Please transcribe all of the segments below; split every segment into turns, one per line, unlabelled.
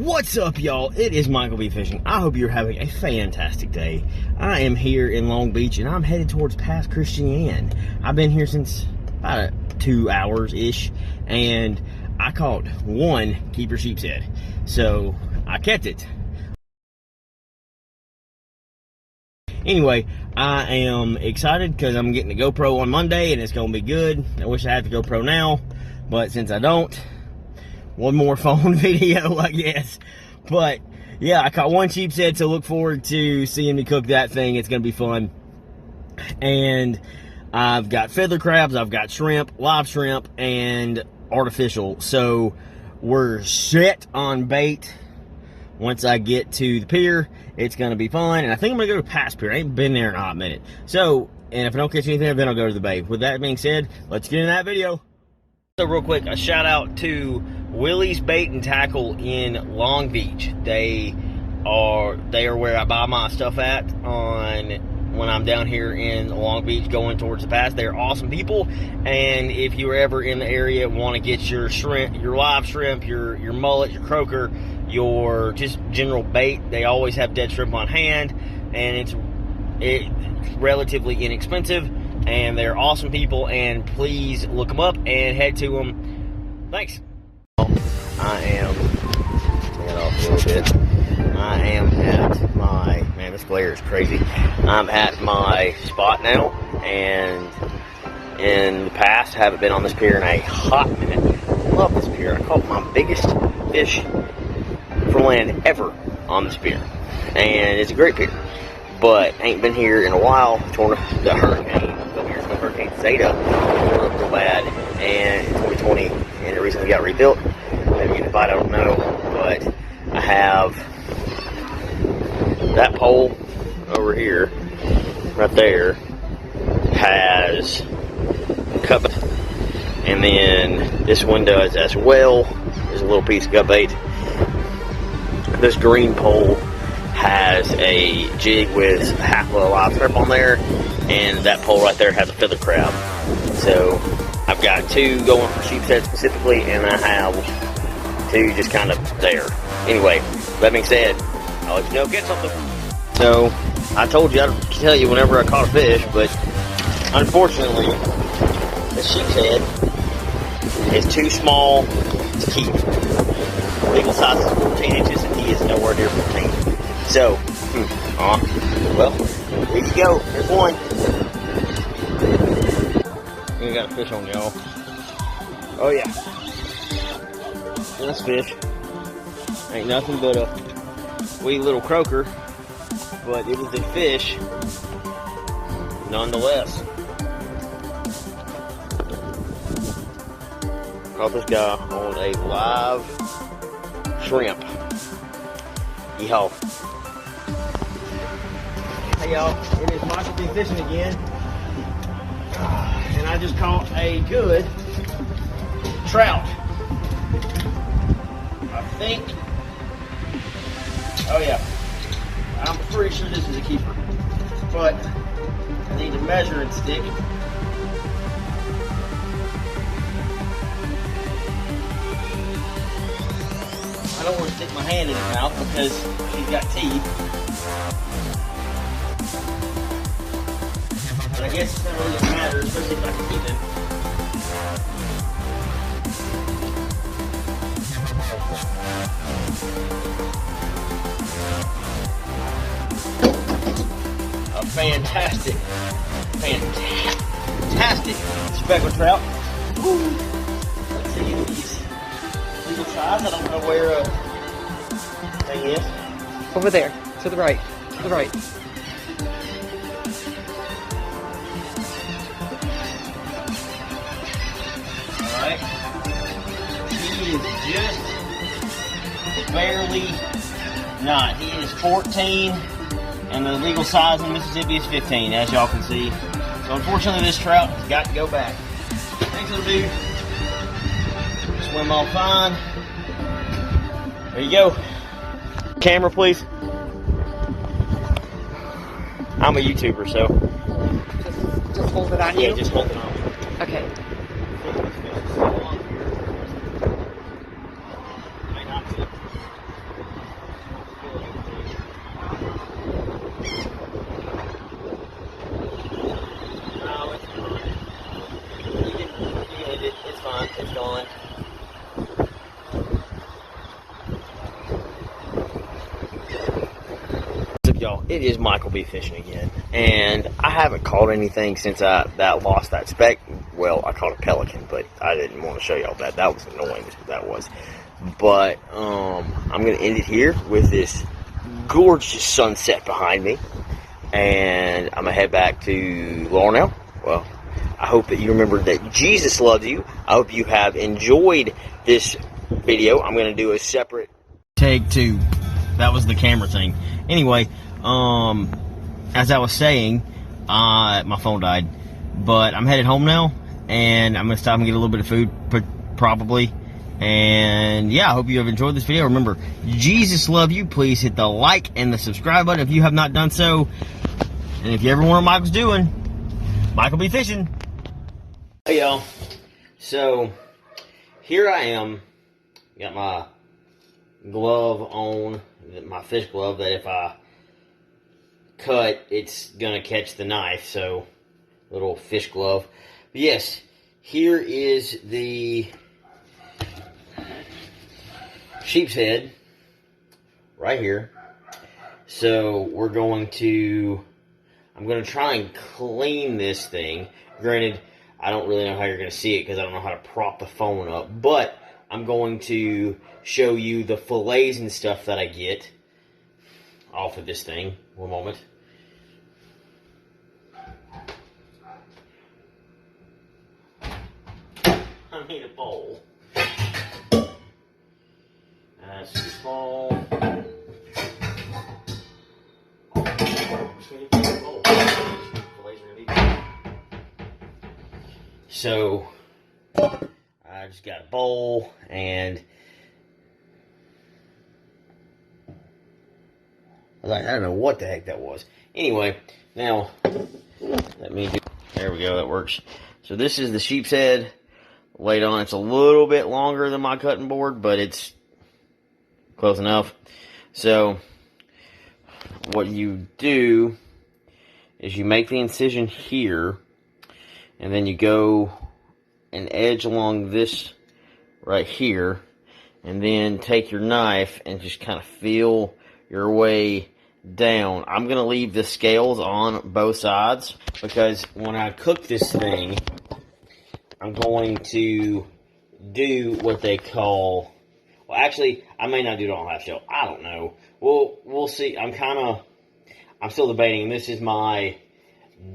What's up, y'all? It is Michael B. Fishing. I hope you're having a fantastic day. I am here in Long Beach, and I'm headed towards Pass Christian. I've been here since about 2 hours-ish, and I caught one keeper sheepshead. So, I kept it. Anyway, I am excited because I'm getting a GoPro on Monday, and it's going to be good. I wish I had the GoPro now, but since I don't, one more phone video, I guess. But yeah, I caught one sheepshead, so look forward to seeing me cook that thing. It's gonna be fun. And I've got feather crabs, I've got shrimp, live shrimp, and artificial. So we're set on bait. Once I get to the pier, it's gonna be fun. And I think I'm gonna go to Pass Pier. I ain't been there in a hot minute. So, and if I don't catch anything, then I'll go to the bay. With that being said, let's get in that video. So real quick, a shout out to Willie's Bait and Tackle in Long Beach. They are where I buy my stuff at when I'm down here in Long Beach going towards the pass. They're awesome people, and if you're ever in the area, want to get your shrimp, your live shrimp, your mullet, your croaker, your just general bait, they always have dead shrimp on hand, and it's relatively inexpensive. And they're awesome people, and please look them up and head to them. Thanks. I am at my, man, this glare is crazy. I'm at my spot now, and in the past, I haven't been on this pier in a hot minute. I love this pier. I caught my biggest fish from land ever on this pier, and it's a great pier. But ain't been here in a while. The Hurricane Zeta tore up real bad, and in 2020, and it recently got rebuilt. Maybe getting a bite, I don't know. But I have that pole over here, right there, has cut bait, and then this one does as well. There's a little piece of cut bait. This green pole has a jig with half a live shrimp on there, and that pole right there has a feather crab. So I've got two going for sheepshead specifically, and I have two just kind of there. Anyway, that being said, I'll let you know, get something. So I told you I'd tell you whenever I caught a fish, but unfortunately the sheepshead is too small to keep. Legal size is 14 inches, and he is nowhere near 14. So, well, here you go. There's one. We got a fish on, y'all. Oh, yeah. This fish ain't nothing but a wee little croaker, but it was a fish nonetheless. Caught this guy on a live shrimp. Yeehaw. Hey y'all, it is Michael B. Fishing again, and I just caught a good trout. I think, oh yeah, I'm pretty sure this is a keeper, but I need a measuring stick. I don't want to stick my hand in his mouth because he's got teeth. But I guess it's not really gonna matter, especially if I can keep him. A fantastic speckled trout. Woo. Let's see if he's legal size. I don't know where thing is.
Over there, to the right, to the right.
Alright. He is just barely not. He is 14, and the legal size in Mississippi is 15, as y'all can see. So unfortunately this trout has got to go back. Thanks, little dude. Swim all fine. There you go. Camera, please. I'm a YouTuber, so.
Just hold it on you?
Yeah, just hold it on.
Okay.
it is Michael B. fishing again, and I haven't caught anything since I lost that speck. Well, I caught a pelican, but I didn't want to show y'all that. That was annoying. That was. But I'm gonna end it here with this gorgeous sunset behind me, and I'm gonna head back to Laurel. Well, I hope that you remember that Jesus loves you. I hope you have enjoyed this video. I'm gonna do a separate take two. That was the camera thing. Anyway, as I was saying, my phone died, but I'm headed home now, and I'm gonna stop and get a little bit of food, probably. And yeah, I hope you have enjoyed this video. Remember, Jesus love you. Please hit the like and the subscribe button if you have not done so. And if you ever wonder what Michael's doing, Michael be fishing. Hey y'all. So here I am. Got my glove on, my fish glove, that if I cut, it's gonna catch the knife. So little fish glove. But yes, here is the sheepshead right here. So we're going to, I'm going to try and clean this thing. Granted, I don't really know how you're going to see it because I don't know how to prop the phone up, but I'm going to show you the fillets and stuff that I get off of this thing. One moment. I need a bowl. That's too small. So I just got a bowl, and I don't know what the heck that was. Anyway, now let me do. There we go. That works. So this is the sheepshead laid on. It's a little bit longer than my cutting board, but it's close enough. So what you do is you make the incision here, and then you go an edge along this right here, and then take your knife and just kind of feel your way down. I'm going to leave the scales on both sides because when I cook this thing, I'm going to do what they call, well, actually, I may not do it on half shell. I don't know. We'll see. I'm still debating. This is my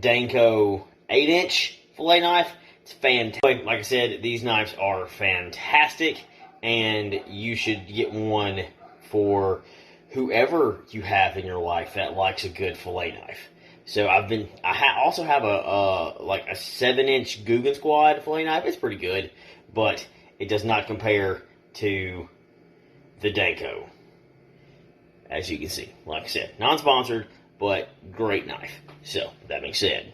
Danko 8-inch fillet knife. It's fantastic. Like I said, these knives are fantastic, and you should get one for whoever you have in your life that likes a good fillet knife. So I also have a 7-inch Guggen Squad fillet knife. It's pretty good, but it does not compare to the Danko, as you can see. Like I said, non-sponsored, but great knife. So, that being said,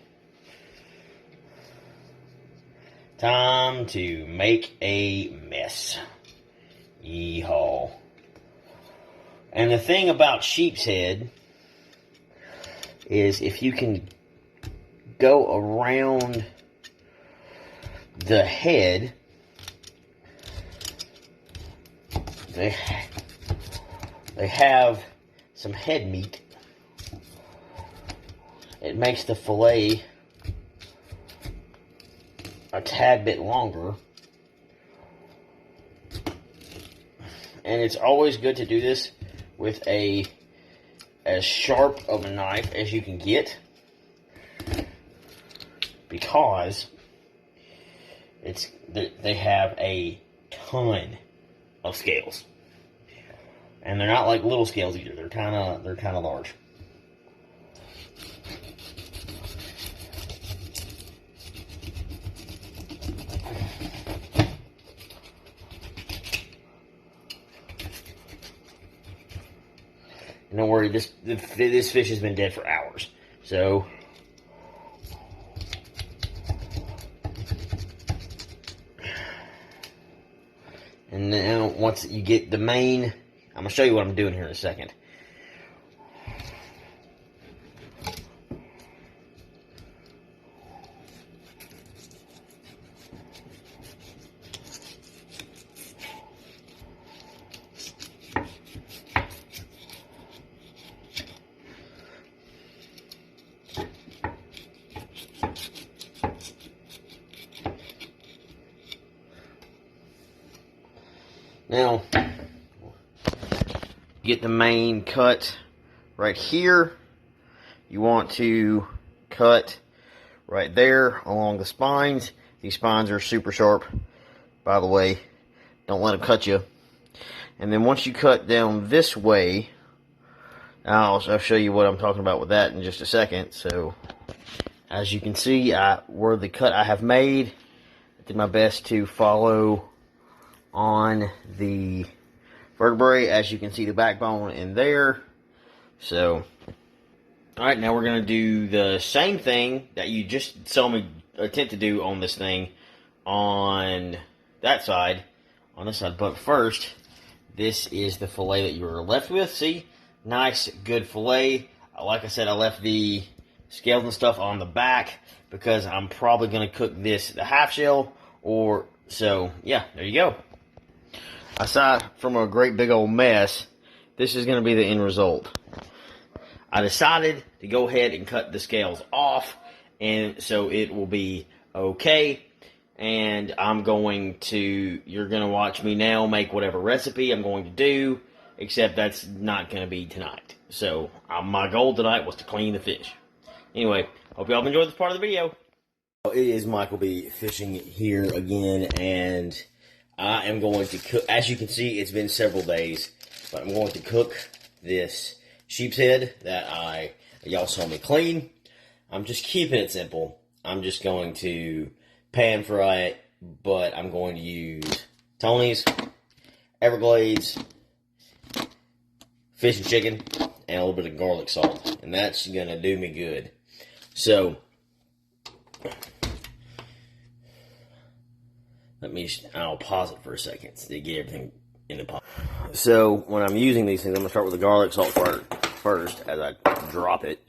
time to make a mess. Yeehaw. And the thing about sheepshead is if you can go around the head, they have some head meat. It makes the fillet a tad bit longer. And it's always good to do this with as sharp of a knife as you can get, because they have a ton of scales, and they're not like little scales either. They're kind of large. And don't worry, this fish has been dead for hours. So, and now once you get the main, I'm going to show you what I'm doing here in a second. Now, get the main cut right here. You want to cut right there along the spines. These spines are super sharp, by the way. Don't let them cut you. And then once you cut down this way, I'll show you what I'm talking about with that in just a second. So, as you can see, where the cut I have made, I did my best to follow on the vertebrae. As you can see, the backbone in there. So, alright, now we're going to do the same thing that you just saw me attempt to do on this thing on that side, on this side. But first, this is the fillet that you were left with. See? Nice, good fillet. Like I said, I left the scales and stuff on the back because I'm probably going to cook this the half shell, or so. Yeah, there you go. Aside from a great big old mess, this is going to be the end result. I decided to go ahead and cut the scales off, and so it will be okay. And I'm going to, you're going to watch me now make whatever recipe I'm going to do, except that's not going to be tonight. So, my goal tonight was to clean the fish. Anyway, hope y'all enjoyed this part of the video. It is Michael B. Fishing here again, and I am going to cook. As you can see, it's been several days, but I'm going to cook this sheepshead that y'all saw me clean. I'm just keeping it simple. I'm just going to pan fry it, but I'm going to use Tony's, Everglades, fish and chicken, and a little bit of garlic salt, and that's gonna do me good. So, I'll pause it for a second to get everything in the pot. So, when I'm using these things, I'm gonna start with the garlic salt first as I drop it.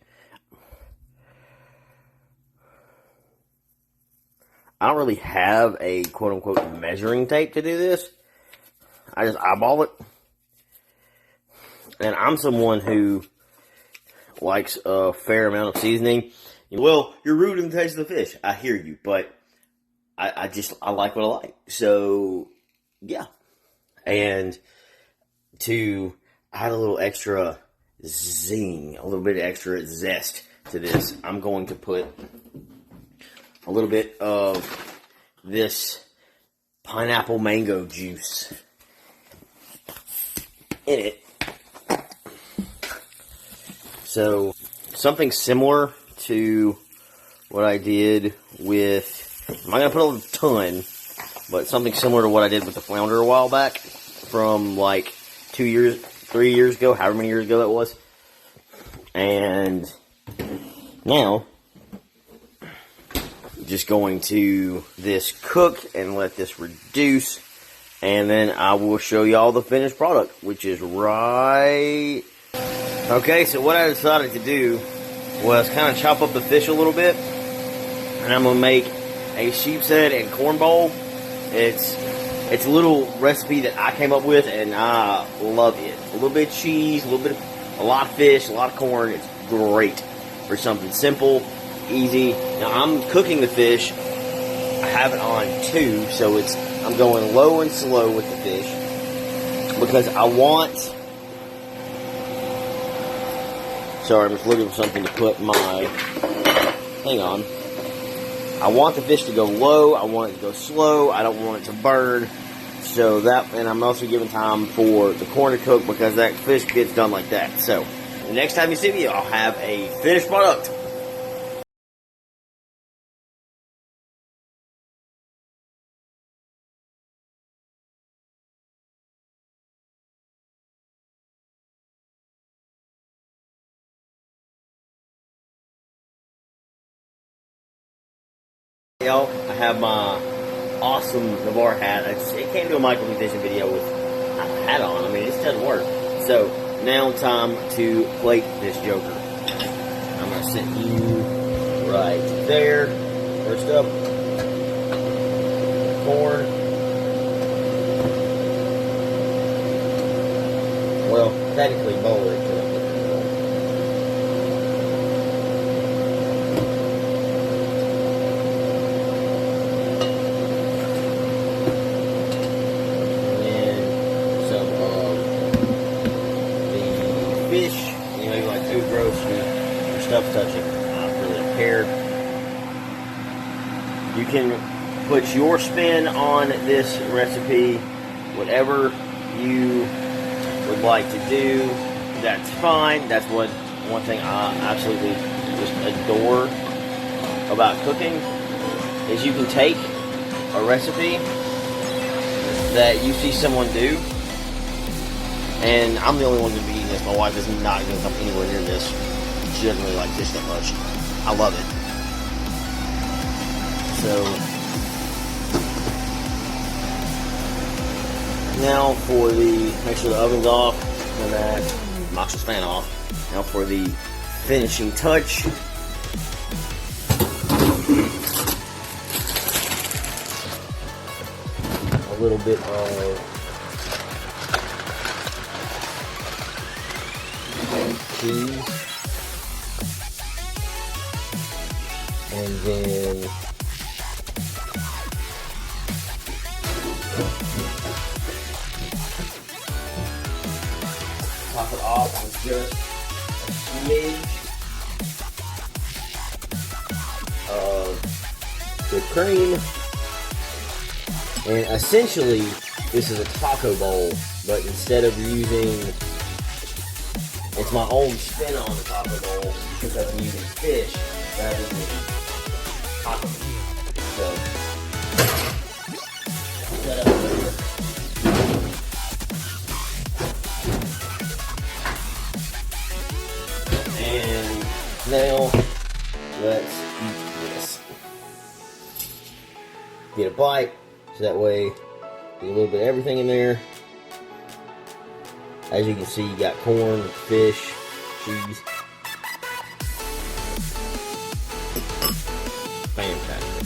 I don't really have a quote-unquote measuring tape to do this. I just eyeball it. And I'm someone who likes a fair amount of seasoning. Well, you're ruining the taste of the fish. I hear you, but I like what I like. So, yeah. And to add a little extra zing, a little bit of extra zest to this, I'm going to put a little bit of this pineapple mango juice in it. So, something similar to what I did with, I'm not going to put a ton, but something similar to what I did with the flounder a while back from like 2 years, 3 years ago, however many years ago that was. And now, just going to this cook and let this reduce, and then I will show you all the finished product, which is right. Okay, so what I decided to do was kind of chop up the fish a little bit, and I'm gonna make a sheepshead and corn bowl. It's a little recipe that I came up with, and I love it. A little bit of cheese, a lot of fish, a lot of corn. It's great for something simple, easy. Now I'm cooking the fish. I have it on 2, so I'm going low and slow with the fish because I want. Sorry, I'm just looking for something to put my. Hang on. I want the fish to go low. I want it to go slow. I don't want it to burn. So and I'm also giving time for the corn to cook because that fish gets done like that. So, the next time you see me, I'll have a finished product. Y'all, I have my awesome Navarre hat. It came to a Michael B. Fishing video with a hat on. I mean, it doesn't work. So, now time to plate this joker. I'm going to set you right there. First up, corn. Well, technically bowl it. care. You can put your spin on this recipe, whatever you would like to do, that's fine. That's one thing I absolutely just adore about cooking, is you can take a recipe that you see someone do, and I'm the only one going to be eating this. My wife is not going to come anywhere near this. She doesn't really like fish that much. I love it. So, now for make sure the oven's off, and that knocks the fan off. Now for the finishing touch. A little bit of cheese, and then top it off with just a smidge of whipped cream. And essentially, this is a taco bowl, but instead of using, it's my own spin on the taco bowl because I'm using fish rather than taco. So, set up there. And now, let's eat this. Get a bite. So that way, get a little bit of everything in there. As you can see, you got corn, fish, cheese. Fantastic.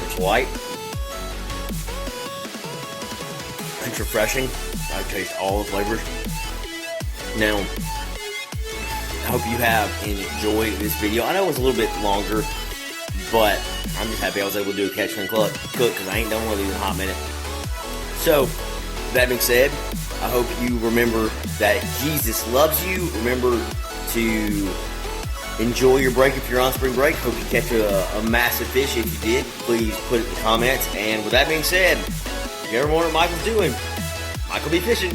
It's light. It's refreshing. I taste all the flavors. Now, I hope you have enjoyed this video. I know it was a little bit longer, but I'm just happy I was able to do a catch and cook because I ain't done one of these in a hot minute. So, that being said, I hope you remember that Jesus loves you. Remember to enjoy your break if you're on spring break. Hope you catch a massive fish. If you did, please put it in the comments. And with that being said, if you ever wonder what Michael's doing, Michael be fishing.